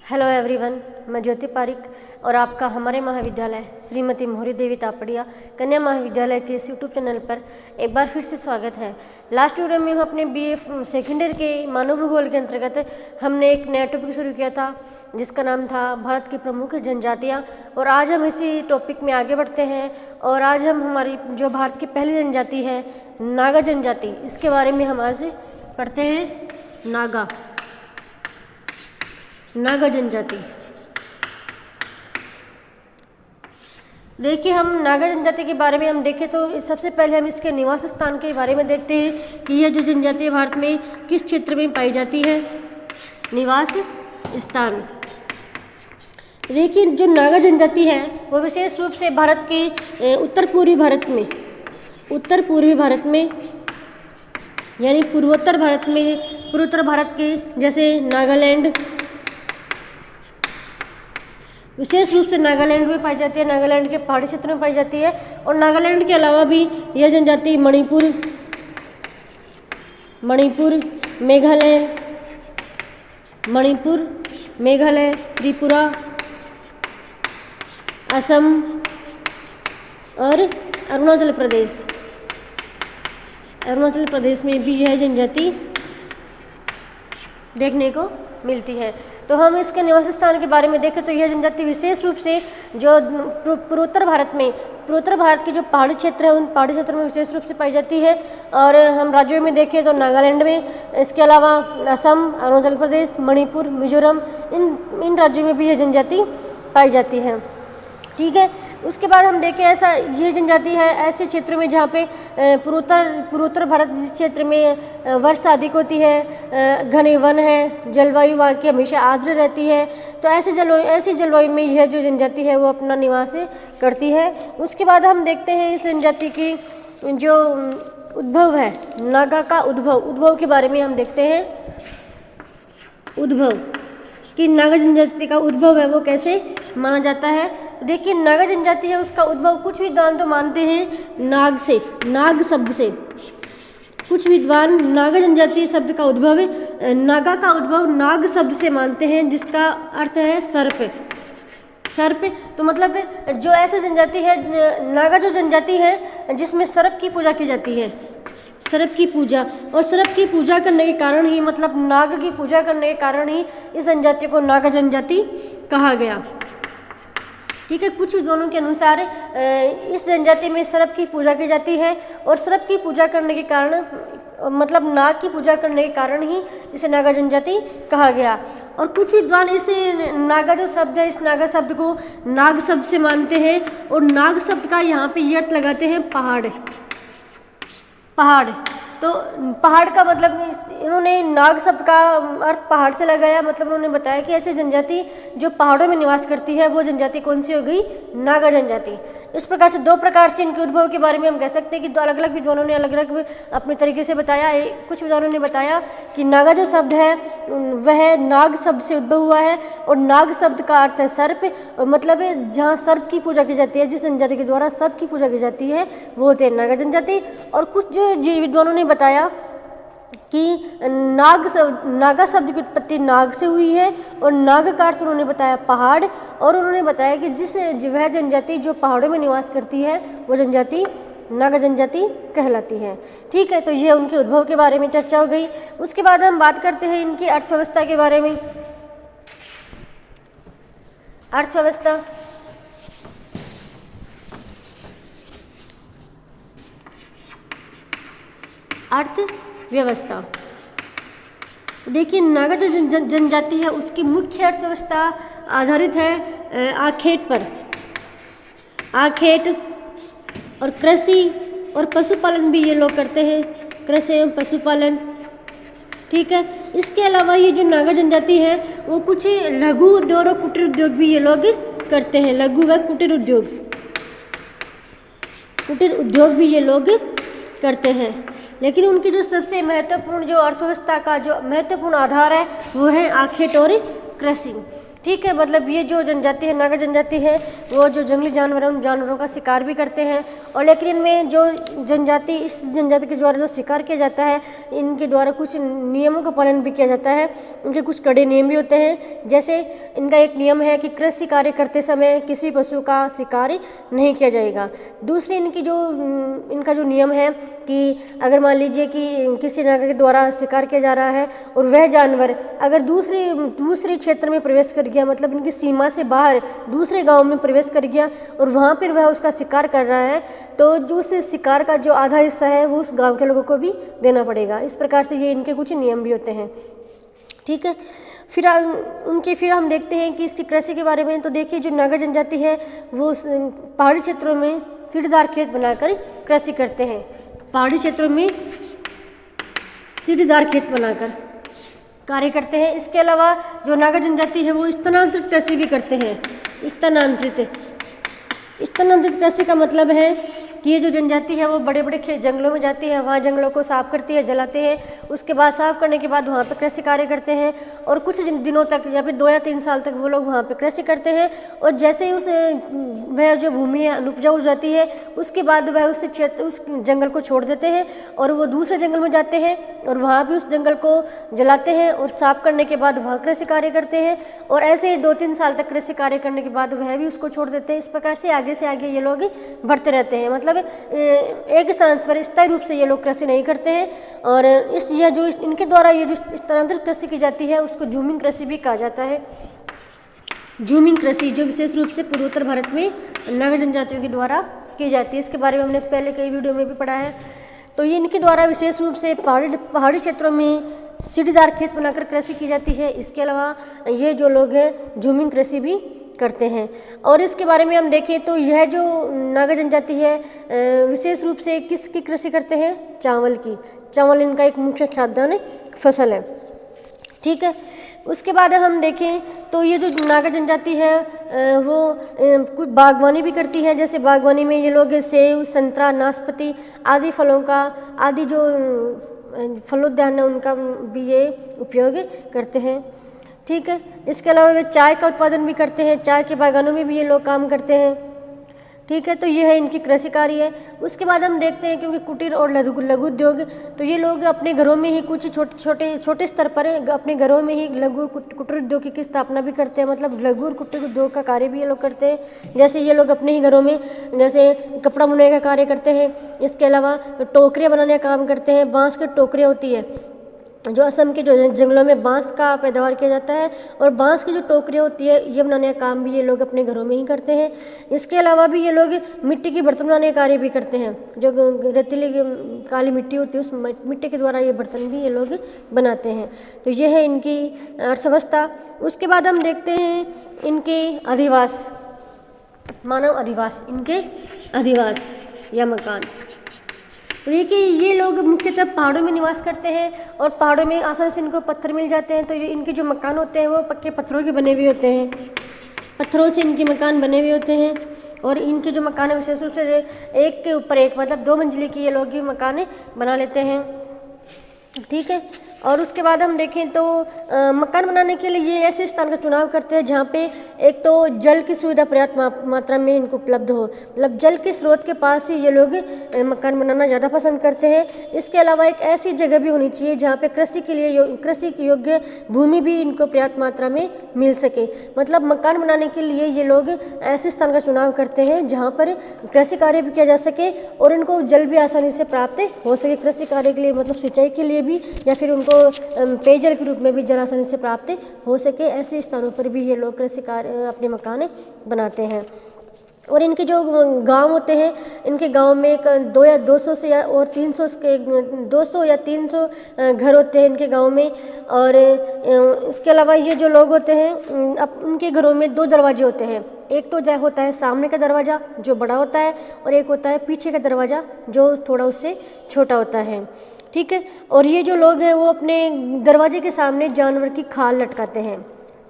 Hello everyone, मैं ज्योति पारिक और आपका हमारे महाविद्यालय श्रीमती मोहरी देवी तापड़िया कन्या महाविद्यालय के इस यूट्यूब चैनल पर एक बार फिर से स्वागत है। लास्ट वीडियो में हम अपने बीए सेकेंड ईयर के मानव भूगोल के अंतर्गत हमने एक नया टॉपिक शुरू किया था जिसका नाम था भारत की प्रमुख जनजातियाँ। और आज हम इसी टॉपिक में आगे बढ़ते हैं और आज हम हमारी जो भारत की पहली जनजाति है नागा जनजाति, इसके बारे में हम आज पढ़ते हैं। नागा जनजाति। देखिए, हम नागा जनजाति के बारे में हम देखें तो सबसे पहले हम इसके निवास स्थान के बारे में देखते हैं कि यह जो जनजाति भारत में किस क्षेत्र में पाई जाती है। निवास स्थान। देखिए, जो नागा जनजाति है वो विशेष रूप से भारत के उत्तर पूर्वी भारत में यानी पूर्वोत्तर भारत के जैसे नागालैंड, विशेष रूप से नागालैंड में पाई जाती है। नागालैंड के पहाड़ी क्षेत्र में पाई जाती है। और नागालैंड के अलावा भी यह जनजाति मणिपुर, मेघालय, त्रिपुरा, असम और अरुणाचल प्रदेश में भी यह जनजाति देखने को मिलती है। तो हम इसके निवास स्थान के बारे में देखें तो यह जनजाति विशेष रूप से जो पूर्वोत्तर भारत के जो पहाड़ी क्षेत्र है उन पहाड़ी क्षेत्रों में विशेष रूप से पाई जाती है। और हम राज्यों में देखें तो नागालैंड में, इसके अलावा असम, अरुणाचल प्रदेश, मणिपुर, मिजोरम, इन राज्यों में भी यह जनजाति पाई जाती है। ठीक है। उसके बाद हम देखें ये जनजाति है ऐसे क्षेत्रों में जहाँ पे पूर्वोत्तर भारत जिस क्षेत्र में वर्षा अधिक होती है, घने वन है, जलवायु वहाँ की हमेशा आर्द्र रहती है, तो ऐसी जलवायु में यह जो जनजाति है वो अपना निवास करती है। उसके बाद हम देखते हैं इस जनजाति की जो उद्भव है, नागा का उद्भव के बारे में हम देखते हैं। उद्भव कि नागा जनजाति का उद्भव है वो कैसे माना जाता है। देखिए, नागा जनजाति है उसका उद्भव कुछ विद्वान तो मानते हैं नाग शब्द से। कुछ विद्वान नागा जनजाति शब्द का उद्भव नागा का उद्भव नाग शब्द से मानते हैं, जिसका अर्थ है सर्प। तो मतलब जो ऐसे जनजाति है, नागा जो जनजाति है जिसमें सर्प की पूजा की जाती है, सर्प की पूजा करने के कारण ही, मतलब नाग की पूजा करने के कारण ही इस जनजाति को नागा जनजाति कहा गया। ठीक है। कुछ विद्वानों के अनुसार इस जनजाति में सर्प की पूजा की जाती है और सर्प की पूजा करने के कारण, मतलब नाग की पूजा करने के कारण ही इसे नागा जनजाति कहा गया। और कुछ विद्वान इस नागा जो शब्द है, इस नागा शब्द को नाग शब्द से मानते हैं और नाग शब्द का यहाँ पे ये अर्थ लगाते हैं पहाड़। तो पहाड़ का मतलब इन्होंने नाग शब्द का अर्थ पहाड़ से लगाया। मतलब उन्होंने बताया कि ऐसी जनजाति जो पहाड़ों में निवास करती है वो जनजाति कौन सी हो गई, नागा जनजाति। इस प्रकार से दो प्रकार से इनके उद्भव के बारे में हम कह सकते हैं कि दो अलग अलग विद्वानों ने अलग अलग अपने तरीके से बताया। कुछ विद्वानों ने बताया कि नागा जो शब्द है वह नाग शब्द से उद्भव हुआ है और नाग शब्द का अर्थ है सर्प, मतलब जहाँ सर्प की पूजा की जाती है, जिस जनजाति के द्वारा सर्प की पूजा की जाती है वो होते हैं नागा जनजाति। और कुछ जो विद्वानों ने बताया कि नागा शब्द की उत्पत्ति नाग से हुई है और नाग का अर्थ उन्होंने बताया पहाड़। और उन्होंने बताया कि वह जनजाति जो पहाड़ों में निवास करती है वो जनजाति नागा जनजाति कहलाती है। ठीक है। तो ये उनके उद्भव के बारे में चर्चा हो गई। उसके बाद हम बात करते हैं इनकी अर्थव्यवस्था के बारे में। अर्थव्यवस्था। देखिए, नागा जो जनजाति है उसकी मुख्य अर्थव्यवस्था आधारित है आखेट और कृषि और पशुपालन भी ये लोग करते हैं, कृषि एवं पशुपालन। ठीक है। इसके अलावा ये जो नागा जनजाति है वो कुछ लघु उद्योग और कुटीर उद्योग भी ये लोग करते हैं। लघु व कुटीर उद्योग भी ये लोग करते हैं। लेकिन उनकी जो सबसे महत्वपूर्ण जो अर्थव्यवस्था का जो महत्वपूर्ण आधार है वो है आखेट और कृषि। ठीक है, मतलब ये जो जनजाति है, नागा जनजाति है, वो जो जंगली जानवर है उन जानवरों का शिकार भी करते हैं। और लेकिन इनमें जो जनजाति, इस जनजाति के द्वारा जो शिकार किया जाता है, इनके द्वारा कुछ नियमों का पालन भी किया जाता है। उनके कुछ कड़े नियम भी होते हैं। जैसे इनका एक नियम है कि कृषि कार्य करते समय किसी पशु का शिकार नहीं किया जाएगा। दूसरी इनका जो नियम है कि अगर मान लीजिए कि किसी नागा के द्वारा शिकार किया जा रहा है और वह जानवर अगर दूसरे क्षेत्र में प्रवेश कर गया, मतलब इनकी सीमा से बाहर दूसरे गांव में प्रवेश कर गया और वहां पर वह उसका शिकार कर रहा है, तो जो उस शिकार का जो आधा हिस्सा है वो उस गांव के लोगों को भी देना पड़ेगा। इस प्रकार से ये इनके कुछ नियम भी होते हैं। ठीक है, फिर हम देखते हैं कि इसकी कृषि के बारे में। तो देखिए, जो नागा जनजाति है वो पहाड़ी क्षेत्रों में सीढ़ीदार खेत बनाकर कृषि करते हैं। पहाड़ी क्षेत्रों में सीढ़ीदार खेत बनाकर कार्य करते हैं। इसके अलावा जो नागा जनजाति है वो स्थानांतरित कृषि भी करते हैं। स्थानांतरित कृषि का मतलब है कि ये जो जनजाति है वो बड़े बड़े जंगलों में जाती है, वहाँ जंगलों को साफ करती है, जलाते हैं। उसके बाद साफ करने के बाद वहाँ पे कृषि कार्य करते हैं और कुछ दिनों तक या फिर 2 या 3 साल तक वो लोग वहाँ पे कृषि करते हैं। और जैसे ही वह जो भूमि है अनुपजाऊ हो जाती है, उसके बाद वह उस जंगल को छोड़ देते हैं और वो दूसरे जंगल में जाते हैं और वहाँ भी उस जंगल को जलाते हैं और साफ करने के बाद वहाँ कृषि कार्य करते हैं। और ऐसे ही 2-3 साल तक कृषि कार्य करने के बाद वह भी उसको छोड़ देते हैं। इस प्रकार से आगे ये लोग बढ़ते रहते हैं। मतलब एक स्थान पर स्थायी रूप से ये लोग कृषि नहीं करते हैं। और इनके द्वारा ये जो स्थानांतरित कृषि की जाती है उसको झूमिंग कृषि भी कहा जाता है। झूमिंग कृषि जो विशेष रूप से पूर्वोत्तर भारत में नागा जनजातियों के द्वारा की जाती है। इसके बारे में हमने पहले कई वीडियो में भी पढ़ा है। तो ये इनके द्वारा विशेष रूप से पहाड़ी क्षेत्रों में सीढ़ीदार खेत बनाकर कृषि की जाती है। इसके अलावा ये जो लोग हैं झूमिंग कृषि भी करते हैं। और इसके बारे में हम देखें तो यह जो नागा जनजाति है विशेष रूप से किसकी कृषि करते हैं? चावल की। चावल इनका एक मुख्य खाद्यान्न फसल है। ठीक है, उसके बाद हम देखें तो ये जो नागा जनजाति है वो कुछ बागवानी भी करती है। जैसे बागवानी में ये लोग सेब, संतरा, नाशपाती आदि फलों का जो फलोद्यान है उनका भी ये उपयोग करते हैं। ठीक है, इसके अलावा वे चाय का उत्पादन भी करते हैं। चाय के बागानों में भी ये लोग काम करते हैं। ठीक है, तो ये है इनकी कृषि कार्य है। उसके बाद हम देखते हैं क्योंकि कुटीर और लघु उद्योग, तो ये लोग अपने घरों में ही कुछ छोटे स्तर पर अपने घरों में ही लघु कुटीर उद्योग की स्थापना भी करते हैं। मतलब लघु और कुटीर उद्योग का कार्य भी ये लोग करते हैं। जैसे ये लोग अपने ही घरों में जैसे कपड़ा बुनाई का कार्य करते हैं। इसके अलावा टोकरियाँ बनाने का काम करते हैं। बांस की टोकरियाँ होती है, जो असम के जो जंगलों में बांस का पैदावार किया जाता है, और बांस की जो टोकरियाँ होती है ये बनाने का काम भी ये लोग अपने घरों में ही करते हैं। इसके अलावा भी ये लोग मिट्टी की बर्तन बनाने का कार्य भी करते हैं। जो रेतीली काली मिट्टी होती है उस मिट्टी के द्वारा ये बर्तन भी ये लोग बनाते हैं। तो ये है इनकी अर्थव्यवस्था। उसके बाद हम देखते हैं इनके अधिवास, मानव अधिवास, इनके अधिवास या मकान। देखिए, ये लोग मुख्यतः पहाड़ों में निवास करते हैं और पहाड़ों में आसानी से इनको पत्थर मिल जाते हैं। तो ये इनके जो मकान होते हैं वो पक्के पत्थरों के बने हुए होते हैं। पत्थरों से इनके मकान बने हुए होते हैं। और इनके जो मकान है विशेष रूप से एक के ऊपर एक, मतलब 2 मंजिले की ये लोग भी मकान बना लेते हैं। ठीक है, और उसके बाद हम देखें तो मकान बनाने के लिए ये ऐसे स्थान का चुनाव करते हैं जहाँ पे एक तो जल की सुविधा पर्याप्त मात्रा में इनको उपलब्ध हो। मतलब जल के स्रोत के पास ही ये लोग मकान बनाना ज़्यादा पसंद करते हैं। इसके अलावा एक ऐसी जगह भी होनी चाहिए जहाँ पे कृषि के योग्य भूमि भी इनको पर्याप्त मात्रा में मिल सके। मतलब मकान बनाने के लिए ये लोग ऐसे स्थान का चुनाव करते हैं जहाँ पर कृषि कार्य भी किया जा सके और इनको जल भी आसानी से प्राप्त हो सके। कृषि कार्य के लिए मतलब सिंचाई के लिए भी या फिर उनको पेयजल के रूप में भी जल आसानी से प्राप्त हो सके। ऐसे स्थानों पर भी ये लोग कृषि कार्य अपने मकान बनाते हैं। और इनके जो गांव होते हैं, इनके गांव में 200 या 200 से या और 300 के 200 या 300 घर होते हैं इनके गांव में। और इसके अलावा ये जो लोग होते हैं उनके घरों में 2 दरवाजे होते हैं। एक तो जो होता है सामने का दरवाज़ा जो बड़ा होता है, और एक होता है पीछे का दरवाज़ा जो थोड़ा उससे छोटा होता है। ठीक है, और ये जो लोग हैं वो अपने दरवाजे के सामने जानवर की खाल लटकाते हैं।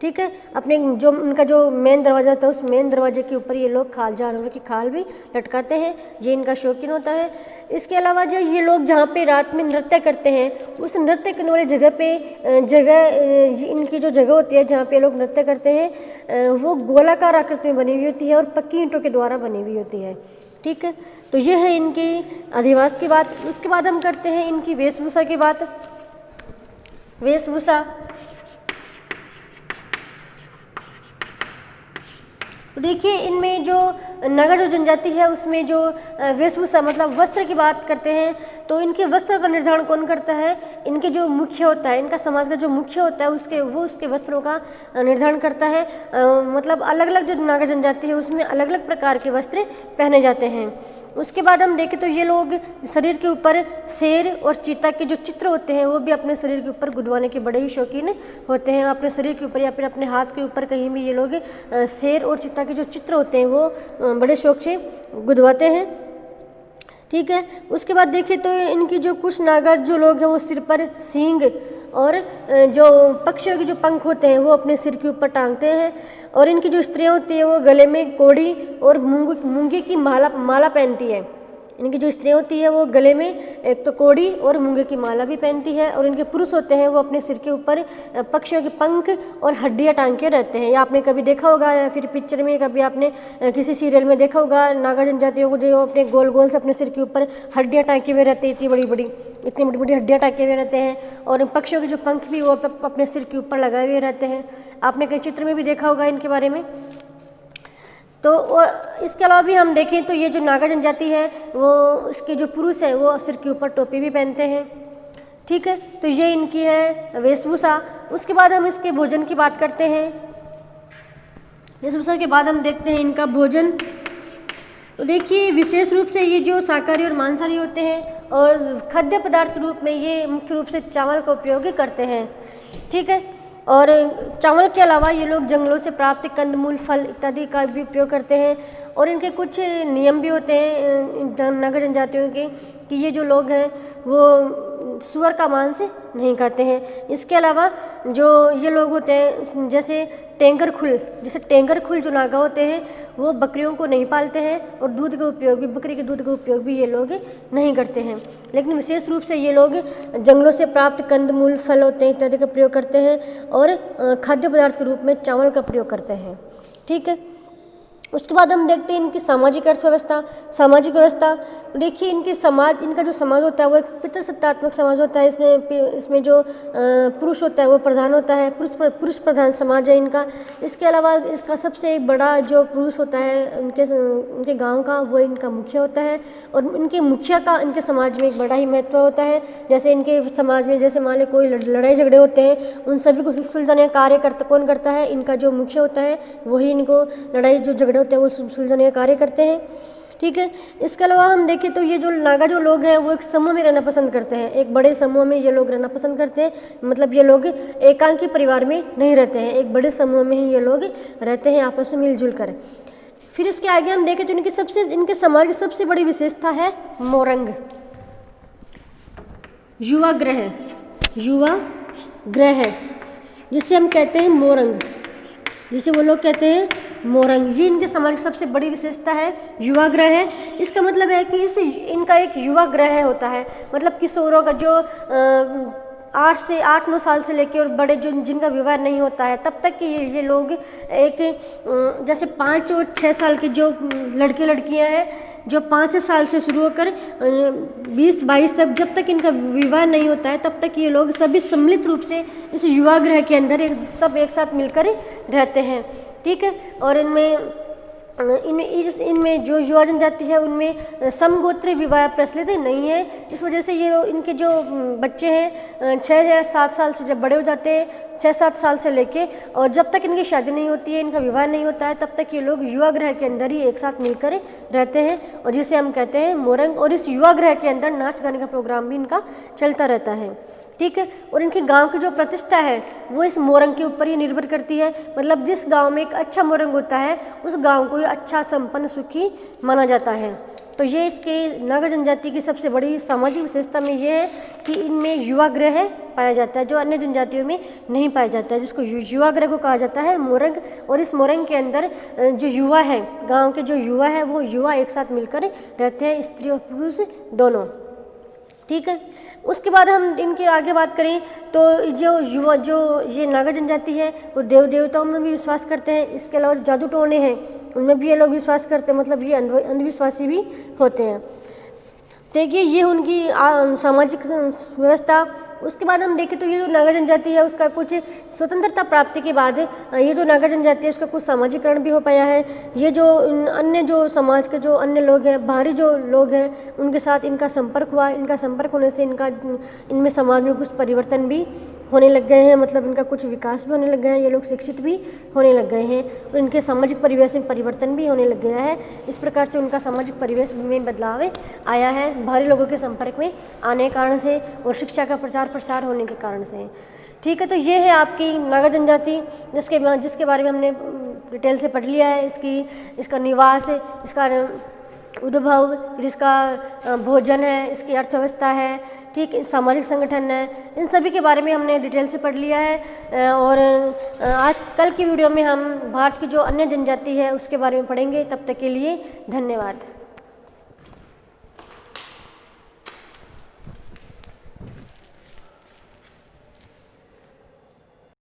ठीक है। अपने जो उनका जो मेन दरवाज़ा होता है उस मेन दरवाजे के ऊपर ये लोग जानवर की खाल भी लटकाते हैं, ये इनका शौकीन होता है। इसके अलावा जो ये लोग जहाँ पे रात में नृत्य करते हैं उस नृत्य करने वाली जगह पे इनकी जो जगह होती है जहाँ पे लोग नृत्य करते हैं वो गोलाकार आकृति में बनी हुई होती है और पक्की ईंटों के द्वारा बनी हुई होती है। ठीक है, तो ये है इनकी अधिवास की बात। उसके बाद हम करते हैं इनकी वेशभूषा की बात। वेशभूषा देखिए, इनमें जो नागा जो जनजाति है उसमें जो वेशभूषा मतलब वस्त्र की बात करते हैं तो इनके वस्त्रों का निर्धारण कौन करता है? इनके जो मुख्य होता है, इनका समाज का जो मुख्य होता है उसके वस्त्रों का निर्धारण करता है। मतलब अलग अलग जो नागा जनजाति है उसमें अलग अलग प्रकार के वस्त्र पहने जाते हैं। उसके बाद हम देखें तो ये लोग शरीर के ऊपर शेर और चीता के जो चित्र होते हैं वो भी अपने शरीर के ऊपर गुदवाने के बड़े ही शौकीन होते हैं। अपने शरीर के ऊपर या फिर अपने हाथ के ऊपर कहीं भी ये लोग शेर और चीता के जो चित्र होते हैं वो बड़े शौक से गुदवाते हैं। ठीक है, उसके बाद देखिए तो इनकी जो कुछ नागर जो लोग हैं वो सिर पर सींग और जो पक्षियों के जो पंख होते हैं वो अपने सिर के ऊपर टांगते हैं। और इनकी जो स्त्रियाँ होती हैं वो गले में कोड़ी और मूंगे की माला पहनती है। इनकी जो स्त्रियाँ होती है वो गले में एक तो कोड़ी और मूंगे की माला भी पहनती है। और इनके पुरुष होते हैं वो अपने सिर के ऊपर पक्षियों के पंख और हड्डियाँ टांग के रहते हैं। या आपने कभी देखा होगा या फिर पिक्चर में कभी आपने किसी सीरियल में देखा होगा नागा जनजातियों को जो अपने गोल गोल से अपने सिर के ऊपर हड्डियाँ टाँके हुए रहते हैं, इतनी बड़ी बड़ी हड्डियाँ टाँके हुए रहते हैं। और पक्षियों के जो पंख भी वो अपने सिर के ऊपर लगाए हुए रहते हैं। आपने कई चित्र में भी देखा होगा इनके बारे में। तो इसके अलावा भी हम देखें तो ये जो नागा जनजाति है वो इसके जो पुरुष हैं वो सिर के ऊपर टोपी भी पहनते हैं। ठीक है, तो ये इनकी है वेशभूषा। उसके बाद हम इसके भोजन की बात करते हैं। वेशभूषा के बाद हम देखते हैं इनका भोजन। तो देखिए, विशेष रूप से ये जो शाकाहारी और मांसाहारी होते हैं और खाद्य पदार्थ के रूप में ये मुख्य रूप से चावल का उपयोग करते हैं। ठीक है, और चावल के अलावा ये लोग जंगलों से प्राप्त कंदमूल, फल इत्यादि का भी उपयोग करते हैं। और इनके कुछ नियम भी होते हैं नागा जनजातियों के कि ये जो लोग हैं वो सूअर का मांस नहीं खाते हैं। इसके अलावा जो ये लोग होते हैं जैसे टेंगर खुल जो नागा होते हैं वो बकरियों को नहीं पालते हैं और दूध का उपयोग भी बकरी के दूध का उपयोग भी ये लोग नहीं करते हैं। लेकिन विशेष रूप से ये लोग जंगलों से प्राप्त कंदमूल, फल होते हैं इत्यादि का प्रयोग करते हैं और खाद्य पदार्थ के रूप में चावल का प्रयोग करते हैं। ठीक है, उसके बाद हम देखते हैं इनकी सामाजिक अर्थव्यवस्था। सामाजिक व्यवस्था देखिए, इनका जो समाज होता है वो एक पितृसत्तात्मक समाज होता है। इसमें जो पुरुष होता है वो प्रधान होता है, पुरुष प्रधान समाज है इनका। इसके अलावा इसका सबसे बड़ा जो पुरुष होता है उनके गांव का वो इनका मुखिया होता है। और इनके मुखिया का इनके समाज में एक बड़ा ही महत्व होता है। जैसे इनके समाज में जैसे मान लो कोई लड़ाई झगड़े होते हैं उन सभी को सुलझाने का कार्य कौन करता है? इनका जो मुखिया होता है वही इनको लड़ाई जो झगड़े होते हैं वो सुलझाने का कार्य करते हैं। ठीक है, इसके अलावा हम देखें तो ये जो नागा जो लोग हैं वो एक समूह में रहना पसंद करते हैं। एक बड़े समूह में ये लोग रहना पसंद करते हैं। मतलब ये लोग एकांकी परिवार में नहीं रहते हैं, एक बड़े समूह में ही ये लोग रहते हैं आपस में मिलजुल कर। फिर इसके आगे हम देखें तो इनके समाज की सबसे बड़ी विशेषता है मोरंग, युवा ग्रह जिसे हम कहते हैं मोरंग, जिसे वो लोग कहते हैं मोरंग। ये इनके समाज की सबसे बड़ी विशेषता है, युवा ग्रह है। इसका मतलब है कि इनका एक युवा ग्रह होता है। मतलब किशोरों का जो 8-9 साल से लेकर और बड़े जिनका विवाह नहीं होता है तब तक कि ये लोग एक जैसे 5 और 6 साल के जो लड़के लड़कियां हैं जो 5 साल से शुरू होकर 20-22 तक जब तक इनका विवाह नहीं होता है तब तक ये लोग सभी सम्मिलित रूप से इस युवा ग्रह के अंदर सब एक साथ मिलकर रहते हैं। ठीक है, और इनमें जो युवा जनजाति है उनमें समगोत्रीय विवाह प्रचलित नहीं है। इस वजह से ये इनके जो बच्चे हैं 6 या 7 साल से जब बड़े हो जाते हैं, 6-7 साल से लेके और जब तक इनकी शादी नहीं होती है, इनका विवाह नहीं होता है तब तक ये लोग युवा ग्रह के अंदर ही एक साथ मिलकर रहते हैं और जिसे हम कहते हैं मोरंग। और इस युवा ग्रह के अंदर नाच गाने का प्रोग्राम भी इनका चलता रहता है। ठीक है, और इनके गांव की जो प्रतिष्ठा है वो इस मोरंग के ऊपर ही निर्भर करती है। मतलब जिस गांव में एक अच्छा मोरंग होता है उस गांव को अच्छा, संपन्न, सुखी माना जाता है। तो ये इसके नागा जनजाति की सबसे बड़ी सामाजिक विशेषता में ये है कि इनमें युवाग्रह पाया जाता है, जो अन्य जनजातियों में नहीं पाया जाता है, जिसको युवाग्रह को कहा जाता है, मोरंग। और इस मोरंग के अंदर जो युवा है, गांव के जो युवा है, वो युवा एक साथ मिलकर रहते हैं, स्त्री और पुरुष दोनों। ठीक है, उसके बाद हम इनके आगे बात करें तो जो ये नागा जनजाति है वो देव देवताओं में भी विश्वास करते हैं। इसके अलावा जादू टोने हैं उनमें भी ये लोग विश्वास करते हैं, मतलब ये अंधविश्वासी भी होते हैं। देखिए ये उनकी सामाजिक व्यवस्था। उसके बाद हम देखें तो ये जो नागा जनजाति है उसका कुछ स्वतंत्रता प्राप्ति के बाद ये जो नागा जनजाति है उसका कुछ सामाजिकरण भी हो पाया है। ये जो अन्य जो समाज के जो अन्य लोग हैं, बाहरी जो लोग हैं, उनके साथ इनका संपर्क हुआ। इनका संपर्क होने से इनमें समाज में कुछ परिवर्तन भी होने लग गए हैं, मतलब इनका कुछ विकास भी होने लग गया है, ये लोग शिक्षित भी होने लग गए हैं और इनके सामाजिक परिवेश में परिवर्तन भी होने लग गया है। इस प्रकार से उनका सामाजिक परिवेश में बदलाव आया है बाहरी लोगों के संपर्क में आने के कारण से और शिक्षा का प्रचार प्रसार होने के कारण से। ठीक है, तो ये है आपकी नागा जनजाति, जिसके बारे में हमने डिटेल से पढ़ लिया है। इसका निवास, इसका उद्भव, फिर इसका भोजन है, इसकी अर्थव्यवस्था है, ठीक, सामाजिक संगठन है, इन सभी के बारे में हमने डिटेल से पढ़ लिया है। और आज कल की वीडियो में हम भारत की जो अन्य जनजाति है उसके बारे में पढ़ेंगे। तब तक के लिए धन्यवाद।